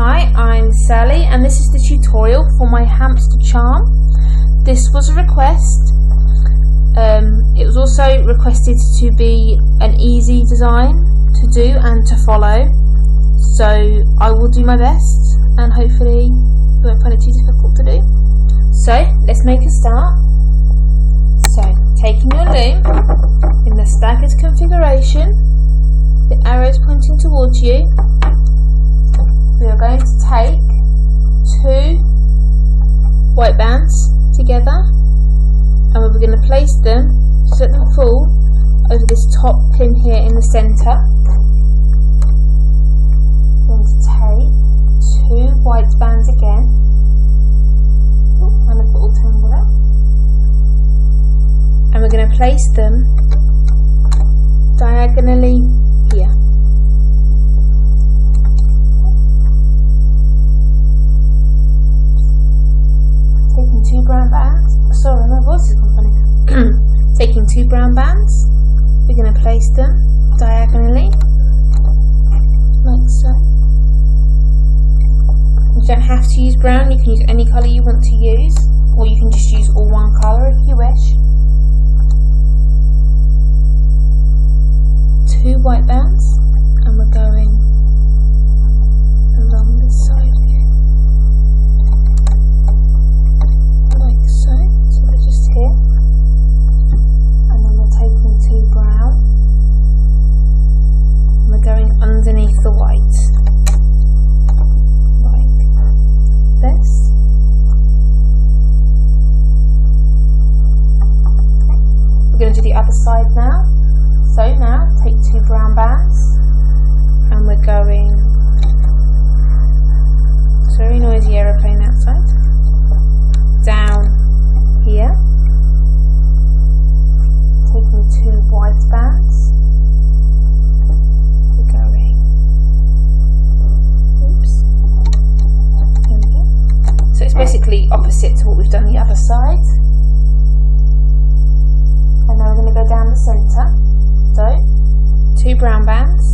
Hi, I'm Sally and this is the tutorial for my hamster charm. This was a request. It was also requested to be an easy design to do and to follow. So I will do my best and hopefully you won't find it too difficult to do. So let's make a start. So taking your loom in the staggered configuration, the arrows pointing towards you, we are going to take two white bands together and we're going to place them, just let them fall over this top pin here in the centre. We're going to take two white bands again, and a little tangle up, and we're going to place them diagonally here. Taking two brown bands, sorry my voice is gone funny. Taking two brown bands, we're going to place them diagonally, like so. You don't have to use brown, you can use any colour you want to use, or you can just use all one colour if you wish. Two white bands, and we're going along this side here, like so. So they're just here, and then we're taking two brown, and we're going underneath the white, like this. We're going to do the other side now. So now, take two brown bands, and we're going, it's a very noisy aeroplane outside, down here, taking two white bands, we're going, oops, there we go. So it's basically opposite to what we've done the other side, and now we're going to go down the centre. So, two brown bands,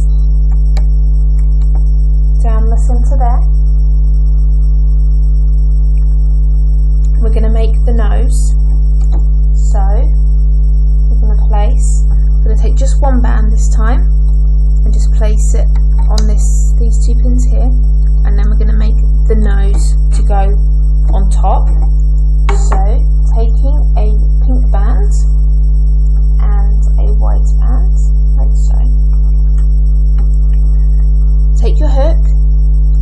down the centre there. We're going to make the nose. So, we're going to take just one band this time and just place it on these two pins here, and then we're going to make the nose to go on top. So, taking a pink band and a white band, like so. Take your hook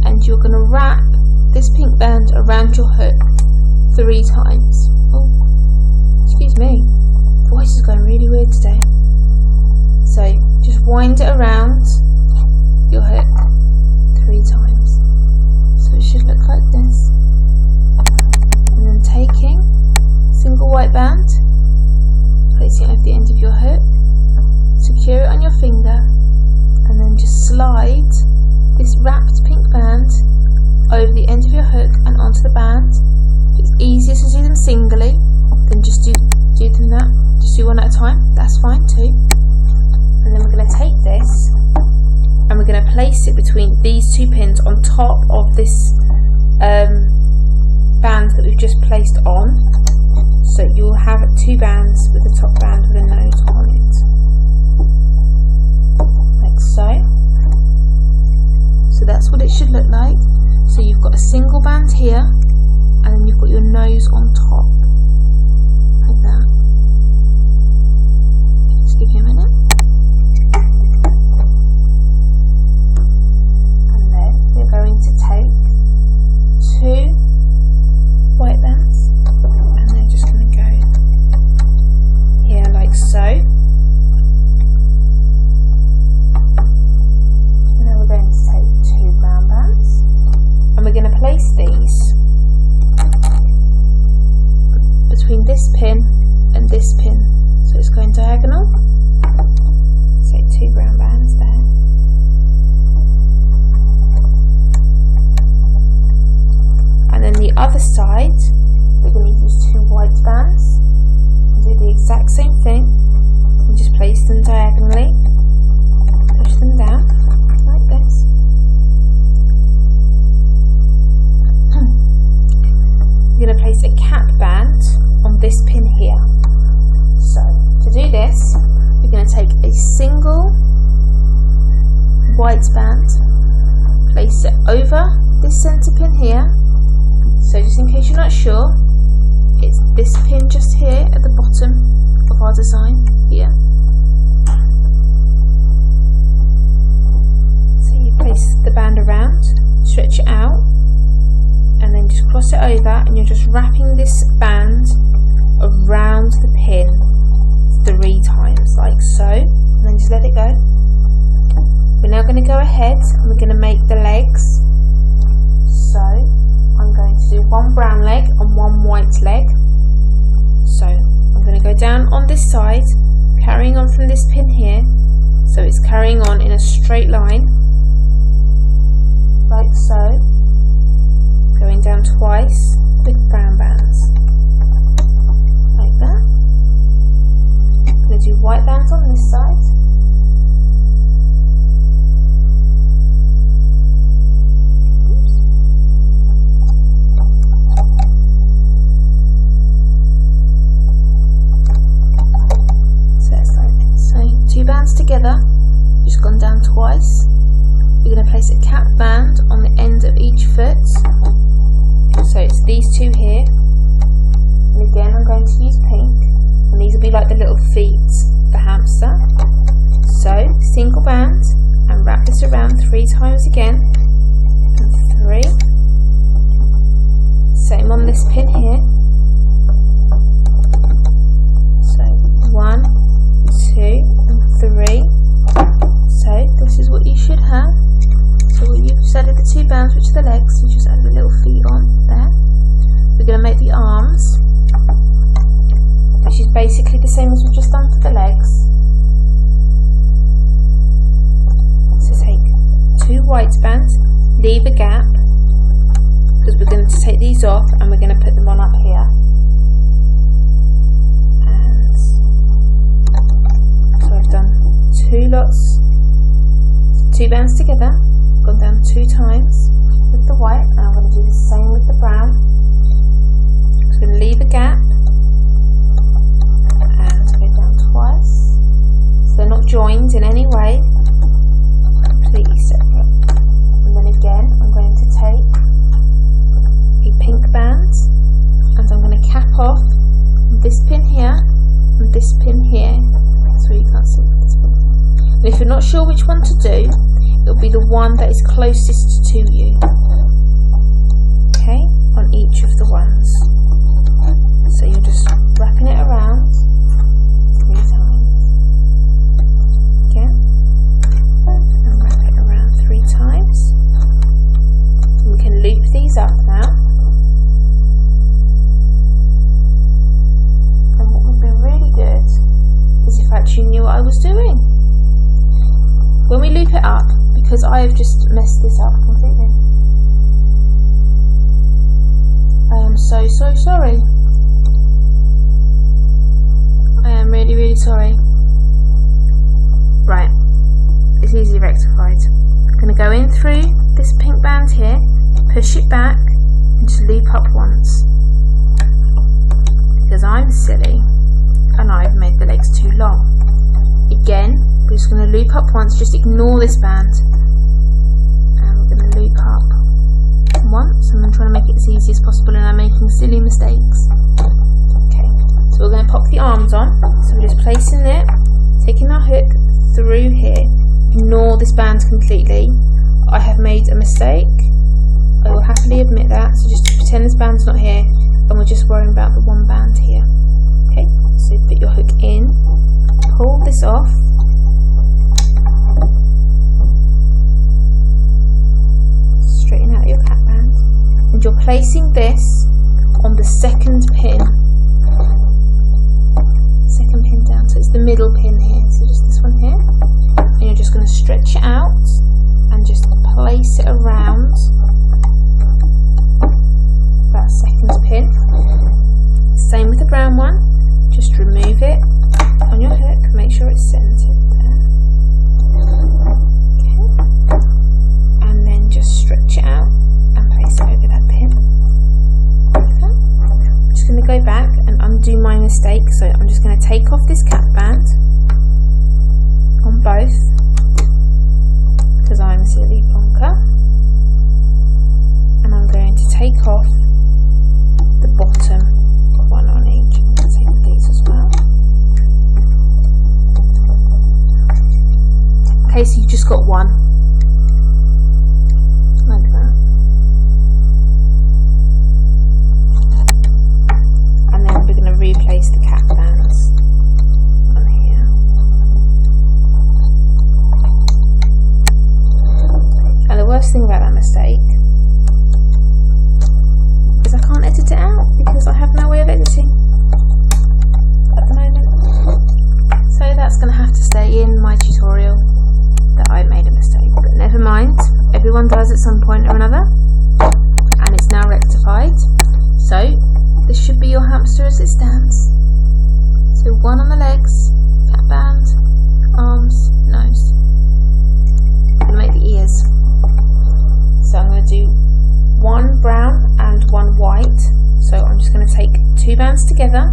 and you're going to wrap this pink band around your hook 3 times. Oh, excuse me, voice is going really weird today. So just wind it around your hook 3 times. So it should look like this. And then taking single white band, placing it over the end of your hook, secure it on your finger, and then just slide this wrapped pink band over the end of your hook and onto the band. If it's easier to do them singly, then just do them that. Just do one at a time, that's fine too. And then we're going to take this and we're going to place it between these two pins on top of this band that we've just placed on. So you'll have two bands with the top band with a nose on it, like so. So that's what it should look like. So you've got a single band here, and then you've got your nose on top, like that. Just give you a minute. And then we're going to take two white bands, and they're just going to go here like so. Now we're going to take two brown bands and we're going to place these between this pin and this pin, so it's going diagonal. So two brown bands there. And then the other side, we're going to use two white bands and do the exact same thing and just place them diagonally, push them down like this, place a cap band on this pin here. So to do this, we're going to take a single white band, place it over this centre pin here. So just in case you're not sure, it's this pin just here at the bottom of our design here. So you place the band around, stretch it out, and then just cross it over, and you're just wrapping this band around the pin 3 times, like so, and then just let it go. We're now going to go ahead and we're going to make the legs. So I'm going to do 1 brown leg and 1 white leg. So I'm going to go down on this side, carrying on from this pin here, so it's carrying on in a straight line, like so, going down twice with brown bands, like that. I'm going to do white bands on this side. So 2 bands together, just gone down twice. You're going to place a cap band on the end of each foot. So it's these 2 here. And again, I'm going to use pink. And these will be like the little feet, the hamster. So single band and wrap this around 3 times again. And 3. Same on this pin here. So 1, 2 and 3. So this is what you should have. So you've just added the 2 bands, which are the legs. You just add the little feet on there. We're going to make the arms, which is basically the same as we've just done for the legs. So take 2 white bands, leave a gap, because we're going to take these off and we're going to put them on up here. So I've done 2 lots, 2 bands together, gone down 2 times with the white, and I'm going to do the same with the brown. So I'm going to leave a gap and go down twice, so they're not joined in any way, completely separate. And then again, I'm going to take a pink band and I'm going to cap off this pin here and this pin here. So you can't see this pin. And if you're not sure which one to do, it'll be the one that is closest to you. Okay, on each of the ones. So you're just wrapping it around 3 times. Again, and wrap it around 3 times. And we can loop these up now. And what would be really good is if actually knew what I was doing. When we loop it up, because I have just messed this up completely, I am so sorry. I am really sorry. Right, it's easily rectified. I'm going to go in through this pink band here, push it back, and just loop up once. Because I'm silly and I've made the legs too long. Again, we're just going to loop up once, just ignore this band. And we're going to loop up once, and I'm trying to make it as easy as possible, and I'm making silly mistakes. Okay, so we're going to pop the arms on. So we're just placing it, taking our hook through here. Ignore this band completely. I have made a mistake. I will happily admit that. So just pretend this band's not here, and we're just worrying about the 1 band here. Okay, so put your hook in, pull this off, straighten out your cap band, and you're placing this on the 2nd pin. 2nd pin down, so it's the middle pin here, so just this one here, and you're just going to stretch it out and just place it around that 2nd pin. Same with the brown one, just remove it on your hook, make sure it's centered there. Okay, and then just stretch it out and place it over that pin. Okay. mistake, so I'm just going to take off this cap band on both, because I'm a silly plonker, and I'm going to take off the bottom one on each. I'm going to take these as well. Okay, so you've just got one, like that. And then we're going to replace the cap bands on here. And the worst thing about that mistake is I can't edit it out because I have no way of editing at the moment. So that's going to have to stay in my tutorial that I made a mistake. But never mind, everyone does at some point or another, and it's now rectified. So this should be your hamster as it stands. So one on the legs, cap band, arms, nose. I'm going to make the ears. So I'm going to do one brown and one white. So I'm just going to take two bands together,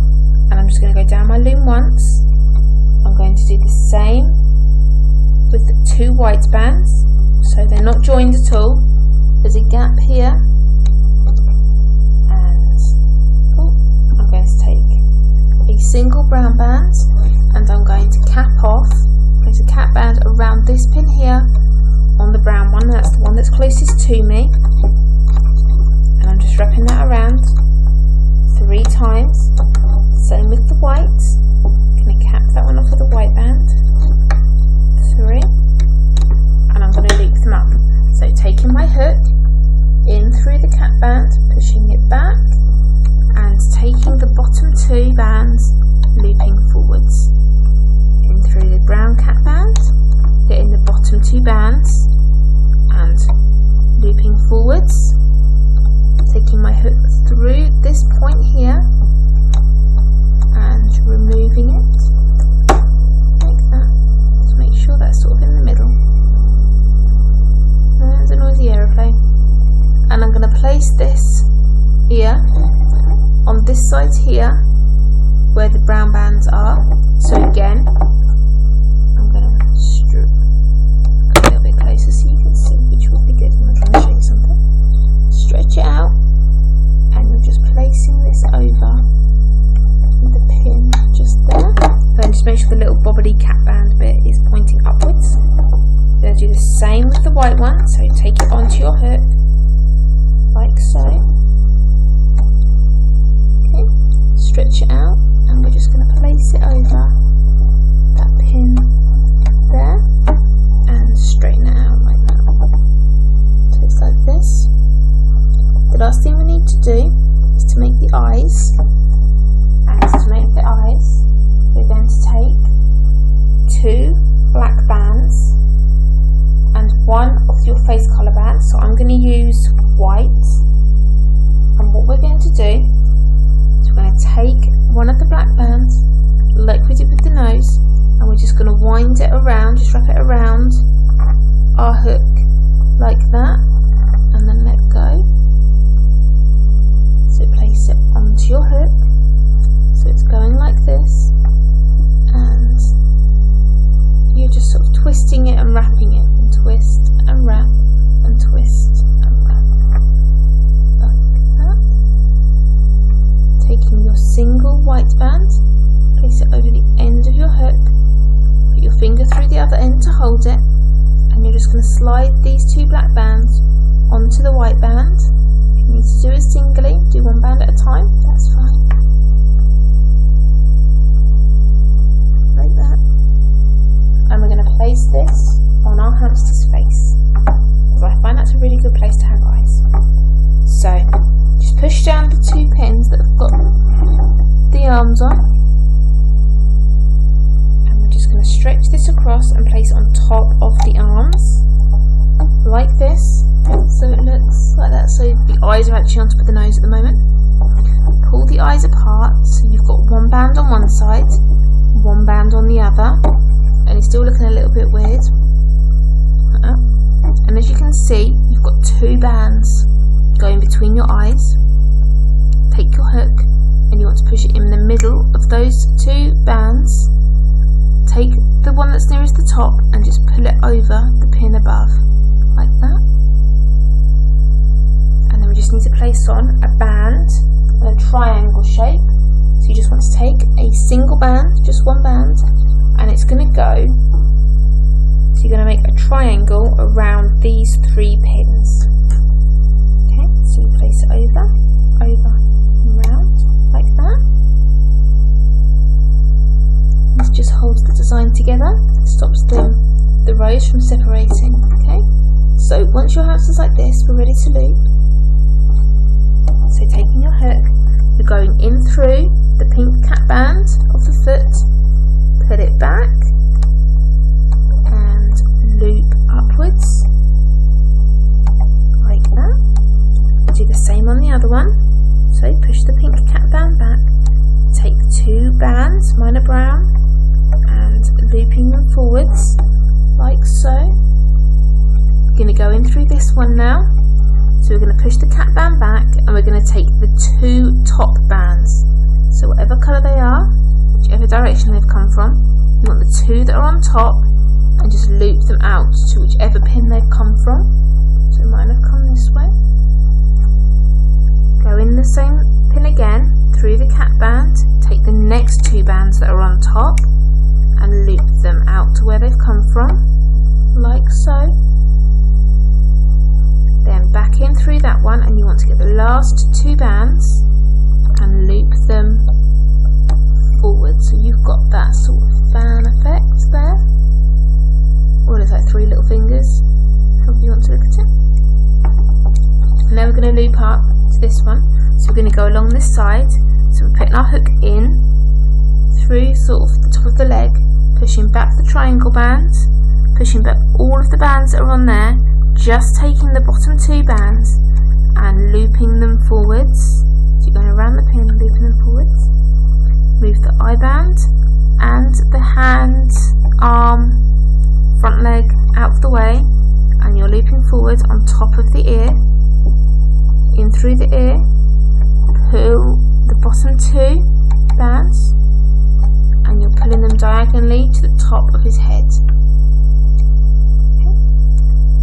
and I'm just going to go down my loom once. I'm going to do the same with the two white bands, so they're not joined at all. There's a gap here, and I'm going to take a single brown band, and I'm going to cap off, place a cap band around this pin here on the brown one. That's the one that's closest to me, and I'm just wrapping that around 3 times. Same with the whites. I'm going to cap that one off with a white band, 3, and I'm going to loop them up. So taking my hook in through the cap band, pushing it back, and taking the bottom 2 bands, looping forwards. In through the brown cap band, getting the bottom 2 bands, and looping forwards. Taking my hook through this point here, and removing it like that. Just make sure that's sort of in the middle. And there's a noisy aeroplane. And I'm going to place this here on this side here where the brown bands are. So again, I'm going to come a little bit closer so you can see, which would be good when I'm trying to show you something. Stretch it out, and you're just placing this over the pin just there. Then just make sure the little bobbly cap band bit is pointing upwards. You're going to do the same with the white one, so take it onto your hook, like so. Okay, stretch it out, and we're just going to place it over that pin there, and straighten it out like that. So it's like this. The last thing we need to do is to make the eyes. And to make the eyes, we're going to take 2 black bands and 1 of your face colour bands. So I'm going to use white. And what we're going to do is we're going to take one of the black bands, like we did with the nose, and we're just going to wind it around, just wrap it around our hook like that, and then let go. So place it onto your hook. So it's going like this, and you're just sort of twisting it and wrapping it, and twist and wrap, and twist and wrap, like that. Taking your single white band, place it over the end of your hook, put your finger through the other end to hold it, and you're just going to slide these 2 black bands onto the white band. If you need to do it singly, do 1 band at a time, that's fine. Like that. And we're going to place this on our hamster's face, because I find that's a really good place to have eyes. So just push down the 2 pins that have got the arms on, and we're just going to stretch this across and place it on top of the arms like this, so it looks like that. So the eyes are actually on top of the nose at the moment. Pull the eyes apart, so you've got 1 band on one side, 1 band on the other, and it's still looking a little bit weird. And as you can see, you've got 2 bands going between your eyes. Take your hook and you want to push it in the middle of those two bands. Take the one that's nearest the top and just pull it over the pin above, like that. And then we just need to place on a band in a triangle shape. So you just want to take a single band, just one band, and it's going to go, so you're going to make a triangle around these 3 pins. Okay, so you place it over, and round, like that. This just holds the design together, stops the rows from separating. Okay, so once your hamster's like this, we're ready to loop. So taking your hook, you're going in through the pink cat band of the foot, put it back, and loop upwards, like that. Do the same on the other one. So push the pink cat band back, take 2 bands, mine are brown, and looping them forwards, like so. We're going to go in through this one now. So we're going to push the cat band back, and we're going to take the 2 top bands. So whatever colour they are, whichever direction they've come from, you want the 2 that are on top, and just loop them out to whichever pin they've come from. So mine have come this way. Go in the same pin again, through the cat band, take the next 2 bands that are on top, and loop them out to where they've come from, like so. Then back in through that one, and you want to get the last 2 bands and loop them forward. So you've got that sort of fan effect there. Or there's like 3 little fingers, however you want to look at it. And then we're going to loop up to this one. So we're going to go along this side. So we're putting our hook in through sort of the top of the leg, pushing back the triangle bands, pushing back all of the bands that are on there, just taking the bottom 2 bands and looping them forwards. So you're going around the pin, looping them forwards. Move the eye band and the hand, arm, front leg out of the way, and you're looping forward on top of the ear, in through the ear, pull the bottom 2 bands, and you're pulling them diagonally to the top of his head.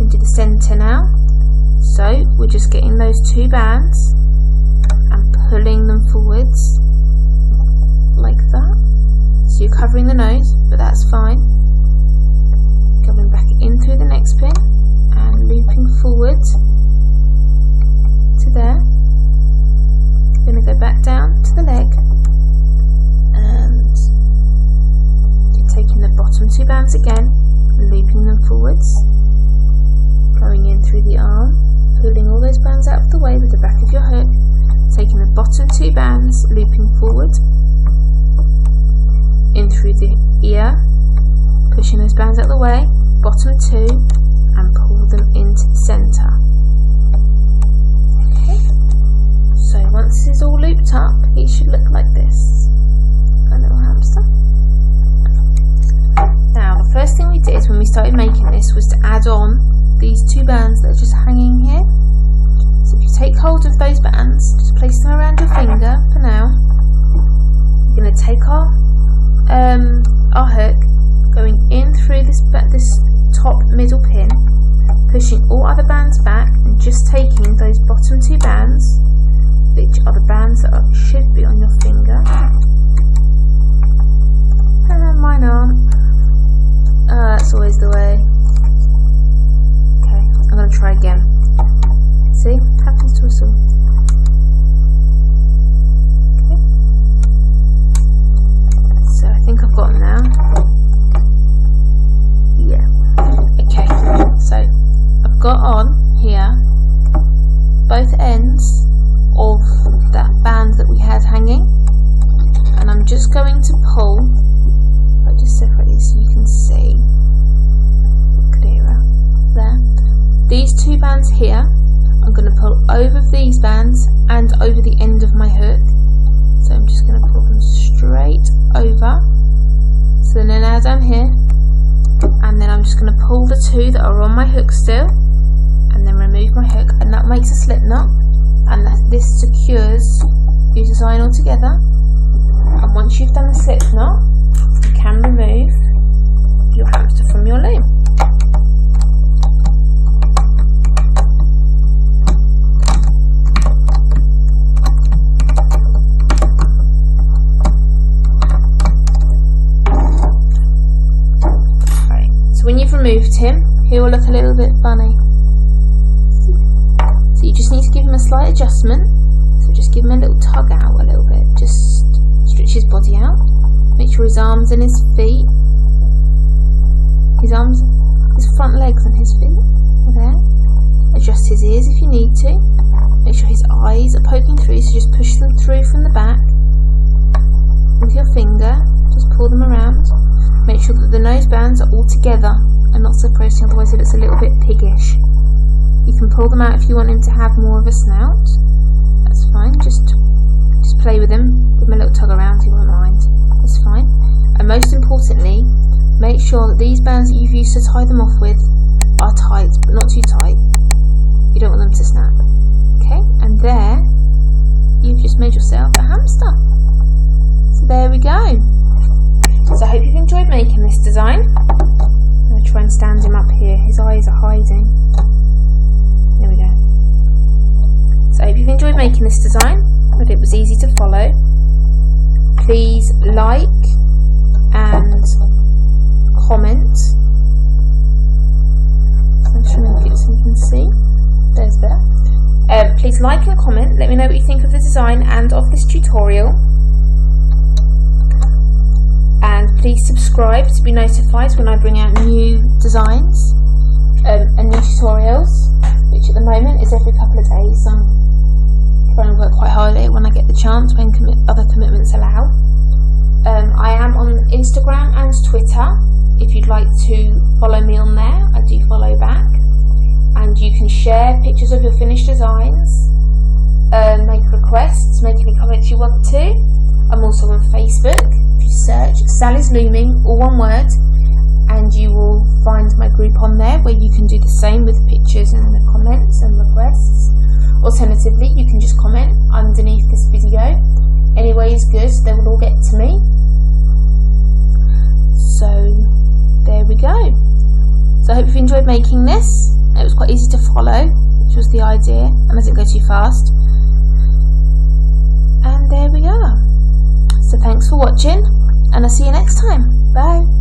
Into the centre now. So we're just getting those 2 bands and pulling them forwards like that. So you're covering the nose, but that's fine. Going back in through the next pin and looping forward to there. Going to go back down to the leg, and you're taking the bottom 2 bands again and looping them forwards. Going in through the arm, pulling all those bands out of the way with the back of your hook, taking the bottom 2 bands, looping forward, in through the ear, pushing those bands out of the way, bottom 2, and pull them into the centre. Okay. So once this is all looped up, it should look like this. A little hamster. Now the first thing we did when we started making this was to add on these 2 bands that are just hanging here. So if you take hold of those bands, just place them around your finger for now. We're going to take our hook, going in through this top middle pin, pushing all other bands back, and just taking those bottom 2 bands, which are the bands that should be on your finger. Mine aren't. That's always the way. Okay, I'm going to try again. See? It happens to us all. Okay. So I think I've got them now. Yeah. Okay, so I've got on here both ends of that band that we had hanging, and I'm just going to pull. I'll just separate these so you can see clearer. There. These 2 bands here, I'm going to pull over these bands and over the end of my hook. So I'm just going to pull them straight over. So then they're now down here, and then I'm just going to pull the 2 that are on my hook still, and then remove my hook, and that makes a slip knot, and this secures your design all together, and once you've done the slip knot, you can remove your hamster from your loom. Right, so when you've removed him, he will look a little bit funny. So you just need to give him a slight adjustment. So just give him a little tug out a little bit. Just stretch his body out. Make sure his arms and his feet, his front legs and his feet are there. Adjust his ears if you need to. Make sure his eyes are poking through, so just push them through from the back. With your finger, just pull them around. Make sure that the nose bands are all together and not separating, otherwise it looks a little bit piggish. You can pull them out if you want him to have more of a snout. That's fine, just play with him. Give him a little tug around, he won't mind. That's fine. And most importantly, make sure that these bands that you've used to tie them off with are tight, but not too tight. You don't want them to snap. Okay, and there, you've just made yourself a hamster. So there we go. So I hope you've enjoyed making this design. I'm going to try and stand him up here. His eyes are hiding. There we go. So I hope you've enjoyed making this design, that it was easy to follow. Please like and comment. I'm trying to get so you can see. There's better. Please like and comment. Let me know what you think of the design and of this tutorial. And please subscribe to be notified when I bring out new designs and new tutorials, which at the moment is every couple of days. So I'm trying to work quite hard at it when I get the chance, when other commitments allow. I am on Instagram and Twitter. If you'd like to follow me on there, I do follow back. And you can share pictures of your finished designs, make requests, make any comments you want to. I'm also on Facebook. If you search Sally's Looming, all one word, and you will find my group on there where you can do the same with pictures and the comments and requests. Alternatively, you can just comment underneath this video. Any way is good, they will all get to me. So there we go. So I hope you've enjoyed making this. It was quite easy to follow, which was the idea, and I didn't go too fast. And there we are. So thanks for watching, and I'll see you next time. Bye.